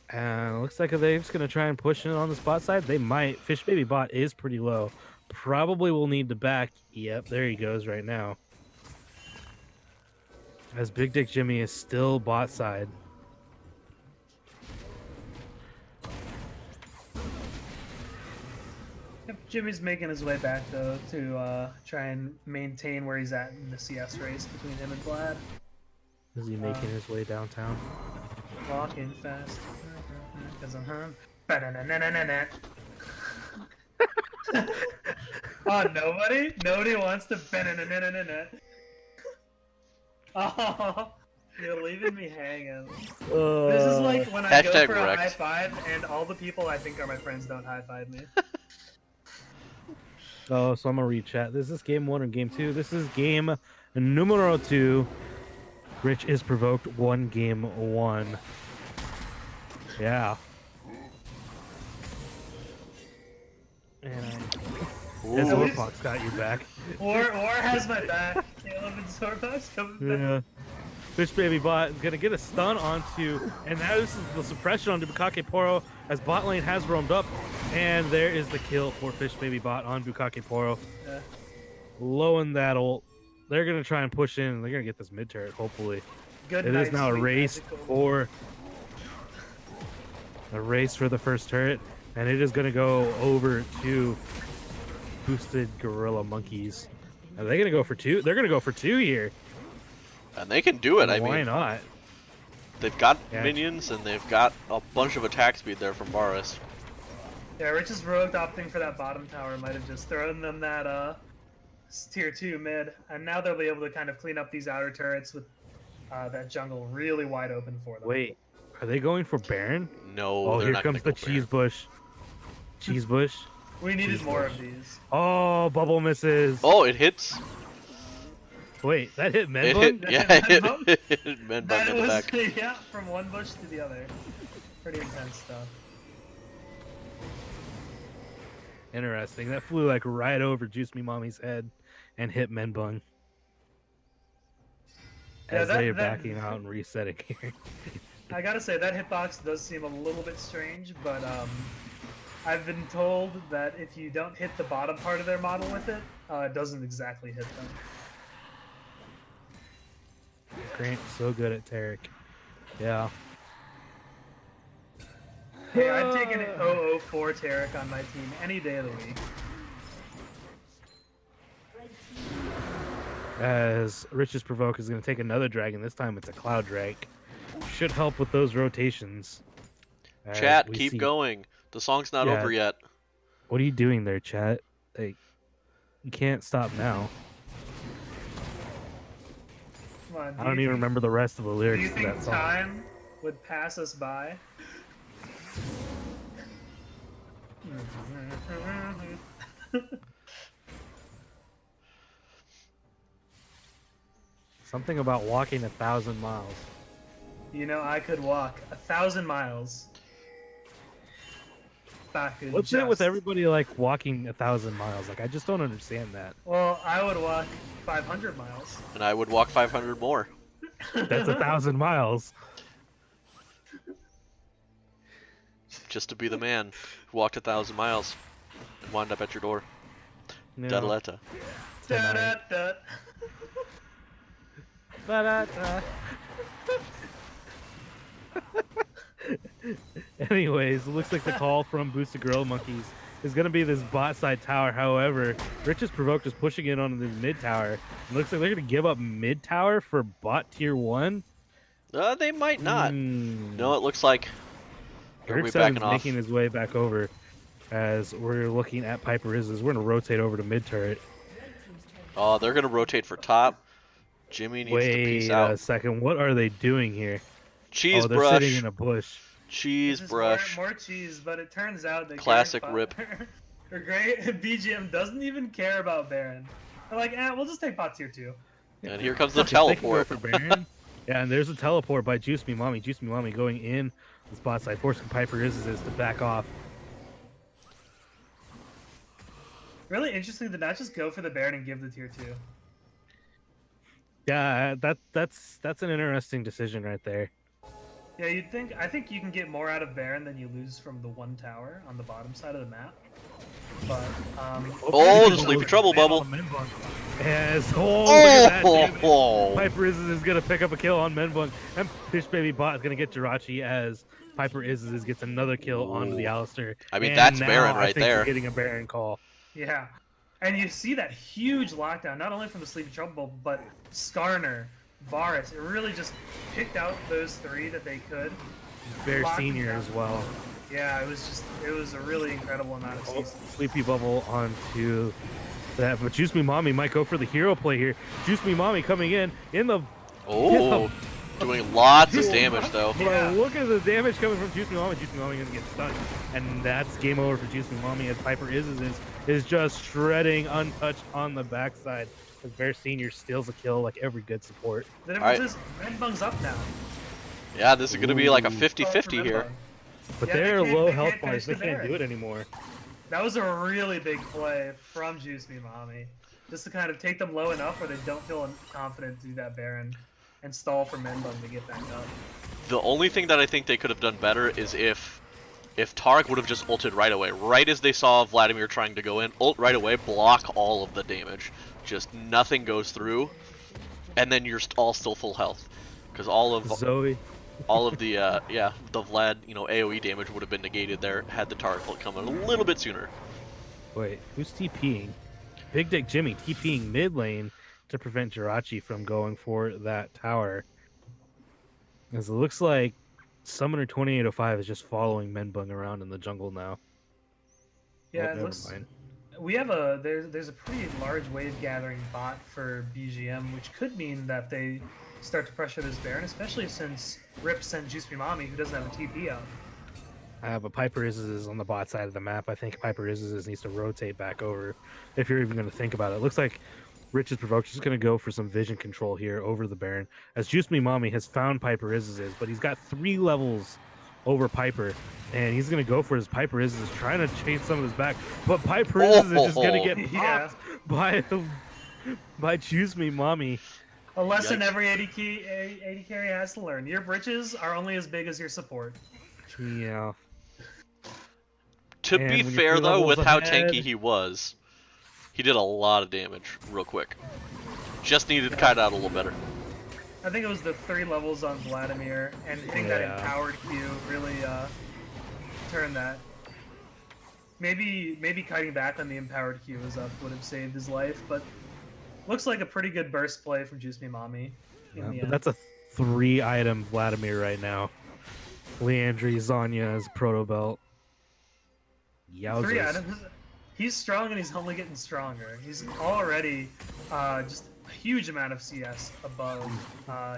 And looks like they're just going to try and push in on the spot side. They might. Fish Baby Bot is pretty low. Probably will need to back. Yep, there he goes right now. As Big Dick Jimmy is still bot side. Jimmy's making his way back though to try and maintain where he's at in the CS race between him and Vlad. Is he making his way downtown? Walking fast. Cause I'm home. Oh, nobody wants to. Oh, you're leaving me hanging. This is like when I go for a high five and all the people I think are my friends don't high five me. Oh, so I'm gonna read chat. This is game 1 or game 2? This is game numero 2. Rich is provoked 1 game 1. Yeah. And Zorpox got you back. War has my back. Caleb and Zorpox coming back. Yeah. Fish Baby Bot is gonna get a stun onto, and now this is the suppression onto Bukake Poro as bot lane has roamed up, and there is the kill for Fish Baby Bot on Bukake Poro. Yeah. Low in that ult. They're gonna try and push in. They're gonna get this mid turret. Hopefully, Good it night, is now a sweet race magical. for the first turret, and it is gonna go over to boosted Gorilla Monkeys. Are they gonna go for 2? They're gonna go for 2 here. And they can do it. I mean, why not? They've got minions and they've got a bunch of attack speed there from Varus. Yeah, Rich's rogue opting for that bottom tower might have just thrown them that tier 2 mid, and now they'll be able to kind of clean up these outer turrets with that jungle really wide open for them. Wait, are they going for Baron? No. Oh, they're here not comes the gonna go cheese bush. Cheese bush. We needed more of these. Oh, bubble misses. Oh, it hits. Wait, that hit It Menbun? hit. Yeah, it hit Menbun That in the was back. yeah, from one bush to the other. Pretty intense stuff. Interesting. That flew like right over Juice Me Mommy's head and hit Menbun. As they are backing out and resetting here. I gotta say, that hitbox does seem a little bit strange, but I've been told that if you don't hit the bottom part of their model with it, it doesn't exactly hit them. Grant so good at Tarek. Yeah. Hey, I'd take an 004 Tarek on my team any day of the week. As Rich's Provoke is going to take another dragon. This time it's a Cloud Drake. Should help with those rotations. Chat, keep going. The song's not over yet. What are you doing there, chat? Like, you can't stop now. Come on, I don't even remember the rest of the Do lyrics you to think that song. time would pass us by? Something about walking 1,000 miles. You know, I could walk 1,000 miles. What's it with everybody like walking 1,000 miles? Like, I just don't understand that. Well, I would walk 500 miles. And I would walk 500 more. That's 1,000 miles. Just to be the man who walked 1,000 miles and wound up at your door. No. Dadaletta. Da-da-da. Ba-da-da. Anyways, it looks like the call from Boosted Gorilla Monkeys is going to be this bot side tower. However, Rich's Provoked is pushing in on the mid tower. It looks like they're going to give up mid tower for bot tier 1. They might not. No, it looks like they're backing off. Making his way back over as we're looking at Piper Izzes. We're going to rotate over to mid turret. Oh, they're going to rotate for top. Jimmy needs to peace out. Wait a second. What are they doing here? Cheese they're brush. sitting in a bush. Cheese brush. More cheese, but it turns out that Classic rip. Or great BGM doesn't even care about Baron. They're like, we'll just take bot tier 2. And here comes the teleport. For Baron. Yeah, and there's a teleport by Juice Me Mommy. Juice Me Mommy going in the spot side, forcing Piper Izzes to back off. Really interesting to not just go for the Baron and give the tier 2. Yeah, that's an interesting decision right there. Yeah, I think you can get more out of Baron than you lose from the one tower on the bottom side of the map. But oh, the sleepy trouble bubble. Yes. Look at that, oh. Piper Izzes is gonna pick up a kill on Menbun, and Fish Baby Bot is gonna get Jirachi as Piper Izzes gets another kill onto the Alistair. I mean, and that's now Baron I right think there. We're getting a Baron call. Yeah. And you see that huge lockdown, not only from the Sleepy Trouble, but Skarner, Varus. It really just picked out those three that they could. Bear Senior as well. Yeah, it was a really incredible amount of season. Sleepy Bubble onto that, but Juice Me Mommy might go for the hero play here. Juice Me Mommy coming in the. Oh, doing lots of damage though. Yeah. Look at the damage coming from Juice Me Mommy. Juice Me Mommy gonna get stunned, and that's game over for Juice Me Mommy as Piper is just shredding untouched on the backside. As Bear Senior steals a kill like every good support. The difference is Menbung's up now. Yeah, this is gonna be like a 50-50 here. But they're low health points. They can't do it anymore. That was a really big play from Juice Me Mommy. Just to kind of take them low enough where they don't feel confident to do that Baron and stall for Menbung to get back up. The only thing that I think they could have done better is if Tarek would have just ulted right away. Right as they saw Vladimir trying to go in, ult right away, block all of the damage. Just nothing goes through, and then you're all still full health. Because all of Zoe. all of the the Vlad, AoE damage would have been negated there had the Tarek ult come in a little bit sooner. Wait, who's TPing? Big Dick Jimmy TPing mid lane to prevent Jirachi from going for that tower. As it looks like Summoner 2805 is just following Menbung around in the jungle now. Yeah, it looks. We have there's a pretty large wave gathering bot for BGM, which could mean that they start to pressure this Baron, especially since Rip sent Juice Me Mommy, who doesn't have a TP out. But Piper is on the bot side of the map. I think Piper is needs to rotate back over, if you're even going to think about it. It looks like Rich is provoked. He's going to go for some vision control here over the Baron, as Juice Me Mommy has found Piper is, but he's got 3 levels over Piper, and he's going to go for his Piper is trying to chase some of his back, but Piper is just going to get popped by Juice Me Mommy. A lesson every AD carry has to learn. Your bridges are only as big as your support. Yeah. To be fair though, with how tanky he was, he did a lot of damage real quick. Just needed to kite out a little better. I think it was the 3 levels on Vladimir, and hitting that empowered Q really turned that. Maybe kiting back on the empowered Q was up would have saved his life, but looks like a pretty good burst play from Juice Me Mommy. But that's a 3-item Vladimir right now. Leandri, Zanya's Proto Belt. Yowzers. 3 items. He's strong and he's only getting stronger. He's already just a huge amount of CS above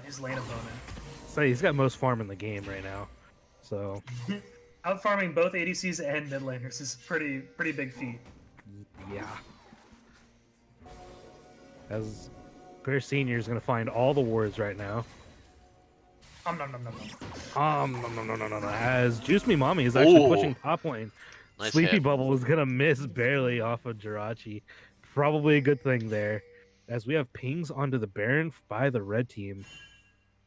his lane opponent. So he's got most farm in the game right now. So outfarming both ADCs and mid laners is pretty big feat. Yeah. As Bear Senior is going to find all the wards right now. As Juice Me Mommy is actually pushing top lane. Nice Sleepy hit. Bubble is going to miss barely off of Jirachi. Probably a good thing there. As we have pings onto the Baron by the red team.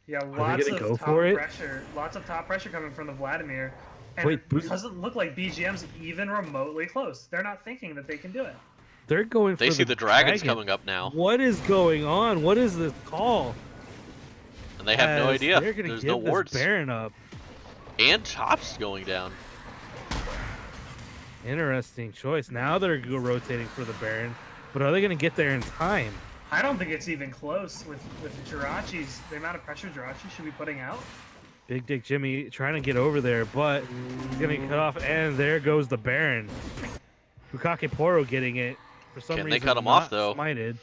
Yeah, lots of top pressure coming from the Vladimir. And Wait, it doesn't look like BGM's even remotely close. They're not thinking that they can do it. They're going for They see the dragons coming up now. What is going on? What is this call? And they have no idea. They're gonna There's give no wards. this Baron up. And top's going down. Interesting choice. Now they're rotating for the Baron, but are they going to get there in time? I don't think it's even close with Jirachi's, the amount of pressure Jirachi should be putting out. Big Dick Jimmy trying to get over there, but he's going to get cut off, and there goes the Baron. Bukake Poro getting it. For some Can reason, they cut him off, though? Smited.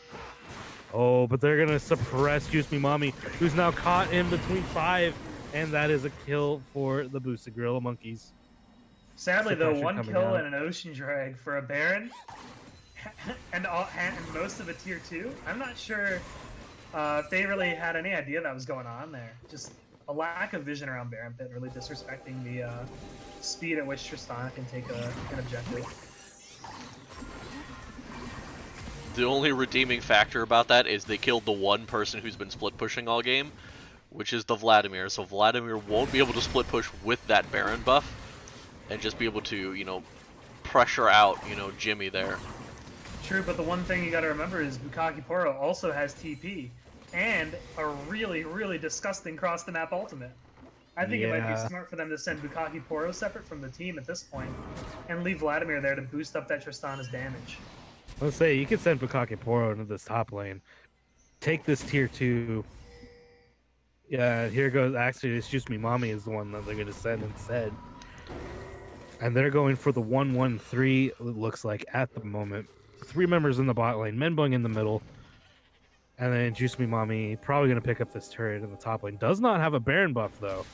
Oh, but they're going to suppress Juice Me Mommy, who's now caught in between 5, and that is a kill for the Boosted Gorilla Monkeys. Sadly, though, Suppression 1 coming kill out. and an Ocean Drag for a Baron, and most of a tier 2. I'm not sure if they really had any idea that was going on there. Just a lack of vision around Baron Pit, really disrespecting the speed at which Tristana can take an objective. The only redeeming factor about that is they killed the one person who's been split pushing all game, which is the Vladimir. So Vladimir won't be able to split push with that Baron buff, and just be able to, pressure out, Jimmy there. True, but the one thing you gotta remember is Bukake Poro also has TP, and a really, really disgusting cross-the-map ultimate. I think it might be smart for them to send Bukake Poro separate from the team at this point, and leave Vladimir there to boost up that Tristana's damage. Let's say you can send Bukake Poro into this top lane. Take this tier 2. Yeah, here goes. Actually, it's just me. Mommy is the one that they're going to send instead. And they're going for the 1-1-3, it looks like, at the moment. 3 members in the bot lane, Menbung in the middle. And then Juice Me Mommy probably going to pick up this turret in the top lane. Does not have a Baron buff, though.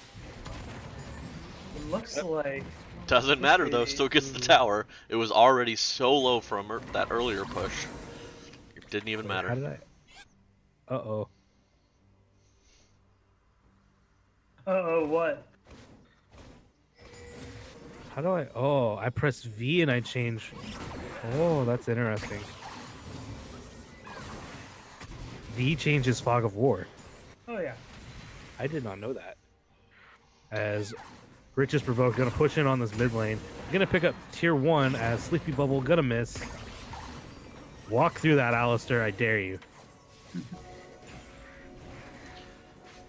It looks like... Doesn't matter, though. Still gets the tower. It was already so low from that earlier push. It didn't even matter. How did I... Uh-oh. Uh-oh, what? How do I... Oh, I pressed V and I changed... Oh, that's interesting. V changes Fog of War. Oh, yeah. I did not know that. As Rich is provoked, gonna push in on this mid lane. Gonna pick up tier 1 as Sleepy Bubble gonna miss. Walk through that, Alistair, I dare you.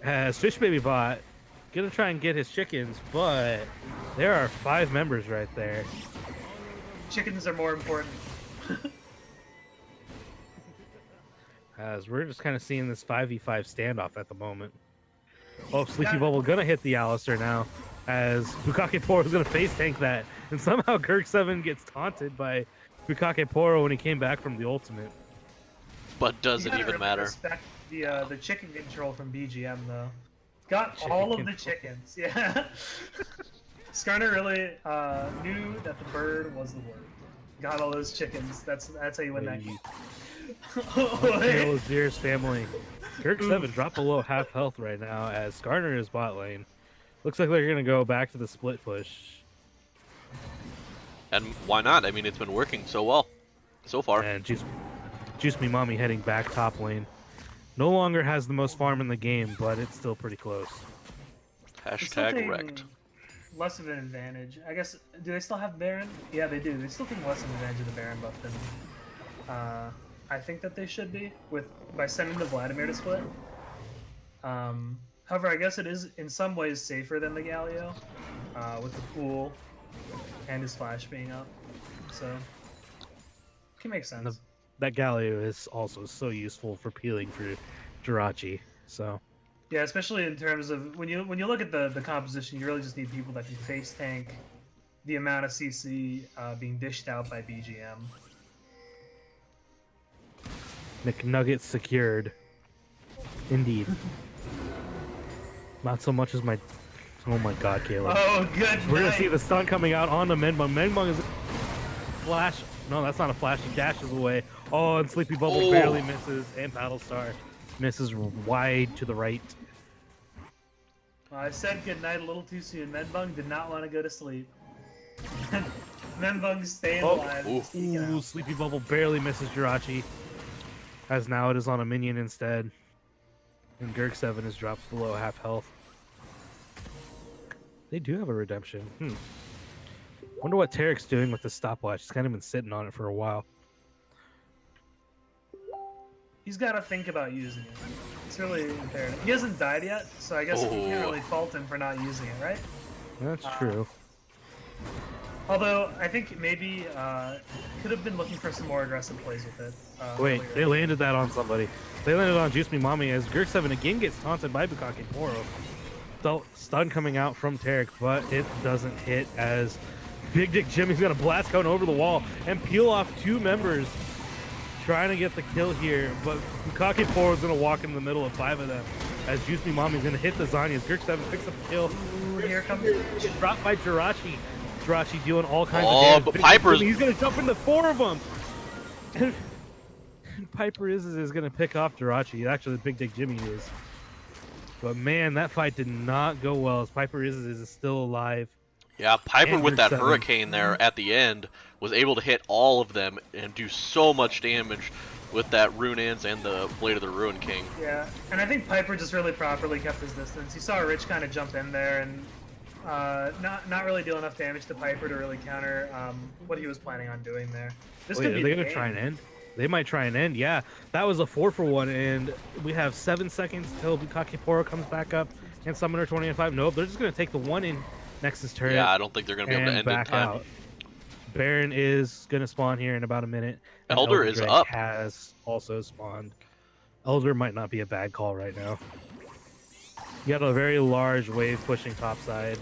As Fish Baby Bot gonna try and get his chickens, but there are 5 members right there. Chickens are more important. As we're just kind of seeing this 5v5 standoff at the moment. Oh, Sleepy Bubble gonna hit the Alistair now. As Bukake Poro is gonna face tank that. And somehow Kirk7 gets taunted by Bukake Poro when he came back from the ultimate. But does it even matter? Respect the chicken control from BGM though. Got Chicken all of the control. chickens. Yeah. Skarner really knew that the bird was the word. Got all those chickens. That's how you win that game. Hail Zeer's family. Kirk7 dropped below half health right now as Skarner is bot lane. Looks like they're gonna go back to the split push. And why not? I mean, it's been working so well so far. And Juice Me Mommy heading back top lane. No longer has the most farm in the game, but it's still pretty close. Hashtag wrecked. Less of an advantage. I guess, do they still have Baron? Yeah, they do. They still think less of an advantage of the Baron buff than I think that they should be by sending the Vladimir to split. However, I guess it is in some ways safer than the Galio with the pool and his flash being up. So, it can make sense. That Galio is also so useful for peeling for Jirachi. So yeah, especially in terms of when you look at the composition, you really just need people that can face tank the amount of CC being dished out by BGM. McNugget secured. Indeed. Not so much as my... Oh my god, Caleb. Oh, good We're gonna night. see the stun coming out on the Menbung. Menbung is... Flash. No, that's not a flash. He dashes away. Oh, and Sleepy Bubble barely misses. And Battlestar misses wide to the right. I said good night a little too soon. Menbung did not want to go to sleep. Menbung staying alive. Ooh, Sleepy Bubble barely misses Jirachi. As now it is on a minion instead. And Girk7 is dropped below half health. They do have a redemption. Wonder what Tarek's doing with the stopwatch. He's kind of been sitting on it for a while. He's got to think about using it. It's really imperative. He hasn't died yet, so I guess you can't really fault him for not using it, right? That's true. Although, I think maybe could have been looking for some more aggressive plays with it. Wait, earlier. they landed that on somebody. They landed on Juice Me Mommy as Girk7 again gets taunted by Bukake Poro. Stun coming out from Tarek, but it doesn't hit as Big Dick Jimmy's gonna blast going over the wall and peel off 2 members trying to get the kill here, but Bukake Poro is gonna walk in the middle of 5 of them as Juice Me Mommy's gonna hit the Zanyas. Girk7 picks up the kill. Ooh, here comes Gets dropped by Jirachi. Jirachi doing all kinds of Oh, damage. but Big Piper's... Jimmy, he's gonna jump into 4 of them. And Piper is gonna pick off Jirachi. Actually, the Big Dick Jimmy is. But man, that fight did not go well as Piper is still alive. Yeah, Piper And with that Girk7. hurricane there at the end was able to hit all of them and do so much damage with that Runeans and the Blade of the Ruin King. Yeah, and I think Piper just really properly kept his distance. You saw Rich kind of jump in there and not really deal enough damage to Piper to really counter what he was planning on doing there. This could be They're the gonna game. try and end. They might try and end. Yeah, that was a 4-for-1, and we have 7 seconds till Bukake Poro comes back up and Summoner 20 and 5. Nope, they're just gonna take the 1 in Nexus turret. Yeah, I don't think they're going to be able to end in back time. out. Baron is going to spawn here in about a minute, and Elder is Drake up. has also spawned. Elder might not be a bad call right now. You got a very large wave pushing topside.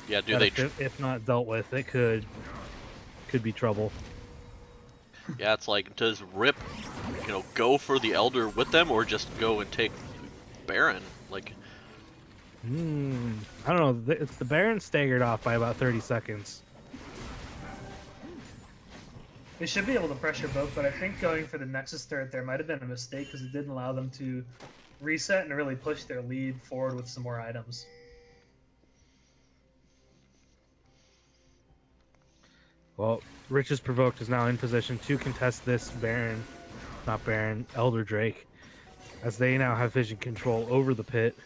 Yeah, do they? If not dealt with, it could be trouble. Yeah, it's like, does Rip, go for the Elder with them, or just go and take Baron? Like, I don't know. The Baron staggered off by about 30 seconds. They should be able to pressure both, but I think going for the Nexus turret there might have been a mistake because it didn't allow them to reset and really push their lead forward with some more items. Well, Riches Provoked is now in position to contest this Elder Drake, as they now have vision control over the pit.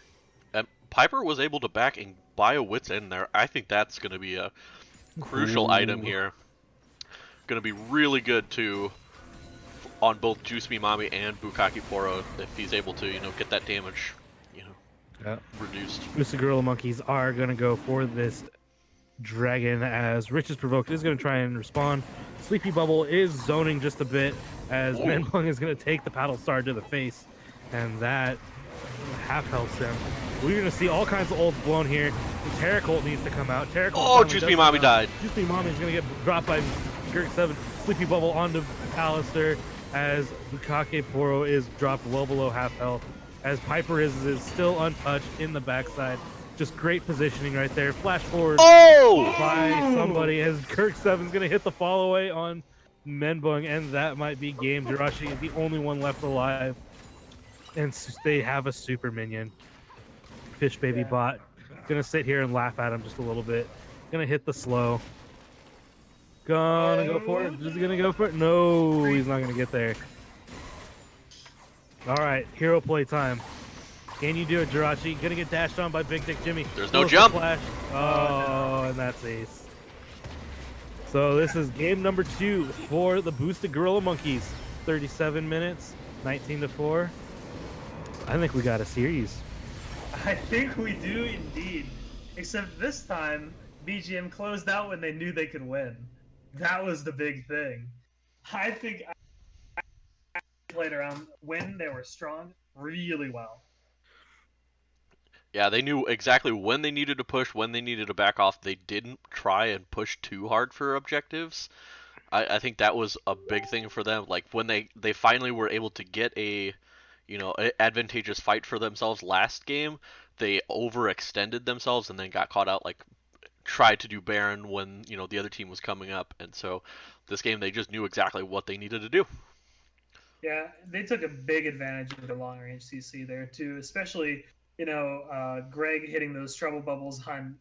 And Piper was able to back and buy a Wits in there. I think that's going to be a crucial item here. Going to be really good on both Juice Me Mami and Bukaki Poro if he's able to, get that damage, reduced. Mr. Gorilla Monkeys are going to go for this Dragon, as Riches Provoked is going to try and respond. Sleepy Bubble is zoning just a bit, as Menbung is going to take the Paddle Star to the face, and that half health him. We're going to see all kinds of ults blown here. The Terracolt needs to come out. Juice Me Mami died. Juice Me Mami is going to get dropped by Gurk 7. Sleepy Bubble onto Alistair, as Bukake Poro is dropped well below half health, as Piper is still untouched in the backside. Just great positioning right there. Flash forward by somebody, as Kirk 7's going to hit the fall away on Menbung, and that might be game. Jirachi is the only one left alive, and they have a super minion. Fish Baby Bot going to sit here and laugh at him just a little bit. Going to hit the slow. Gonna go for it. Is he going to go for it? No, he's not going to get there. All right, hero play time. Can you do it, Jirachi? Gonna get dashed on by Big Dick Jimmy. There's no jump. Flash. Oh, and that's ace. So this is game number 2 for the boosted Gorilla Monkeys. 37 minutes, 19-4. I think we got a series. I think we do indeed. Except this time, BGM closed out when they knew they could win. That was the big thing. I think I played around when they were strong really well. Yeah, they knew exactly when they needed to push, when they needed to back off. They didn't try and push too hard for objectives. I think that was a big thing for them. Like, when they finally were able to get a advantageous fight for themselves last game, they overextended themselves and then got caught out, like, tried to do Baron when, the other team was coming up. And so this game, they just knew exactly what they needed to do. Yeah, they took a big advantage of the long-range CC there, too, especially... Greg hitting those trouble bubbles on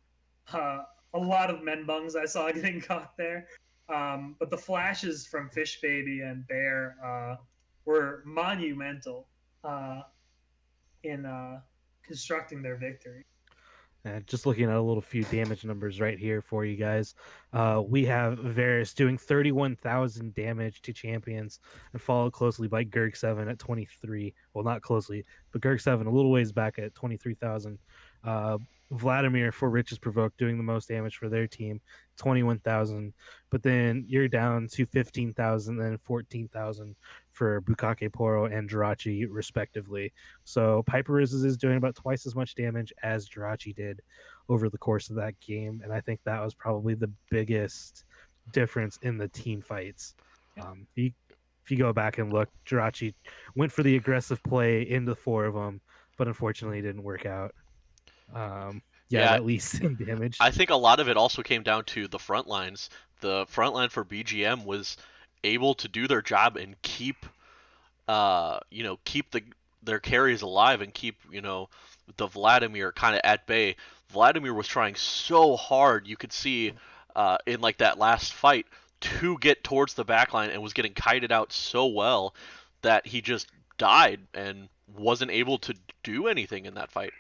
a lot of Menbungs I saw getting caught there. But the flashes from Fish Baby and Bear were monumental in constructing their victory. Just looking at a little few damage numbers right here for you guys. We have Varus doing 31,000 damage to champions, and followed closely by Gurg 7 at 23. Well, not closely, but Gurg 7 a little ways back at 23,000. Vladimir for Riches Provoked doing the most damage for their team, 21,000. But then you're down to 15,000 and 14,000 for Bukake Poro and Jirachi, respectively. So Piper is doing about twice as much damage as Jirachi did over the course of that game, and I think that was probably the biggest difference in the team fights. If you go back and look, Jirachi went for the aggressive play into 4 of them, but unfortunately it didn't work out. At least in damage. I think a lot of it also came down to the front lines. The front line for BGM was able to do their job and keep their carries alive and keep, the Vladimir kind of at bay. Vladimir was trying so hard, you could see in like that last fight, to get towards the backline, and was getting kited out so well that he just died and wasn't able to do anything in that fight.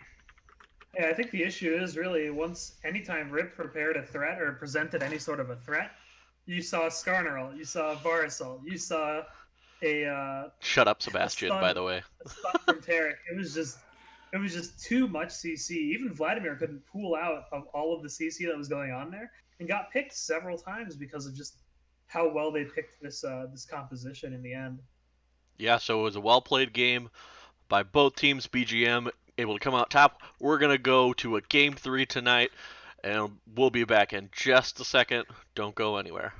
Yeah, I think the issue is really anytime Rip prepared a threat or presented any sort of a threat, you saw Skarnerl, you saw Varisol, you saw a shut up, Sebastian. By the way, a stun from Tarek. It was just too much CC. Even Vladimir couldn't pull out of all of the CC that was going on there, and got picked several times because of just how well they picked this this composition in the end. Yeah, so it was a well-played game by both teams. BGM able to come out top. We're going to go to a Game 3 tonight, and we'll be back in just a second. Don't go anywhere.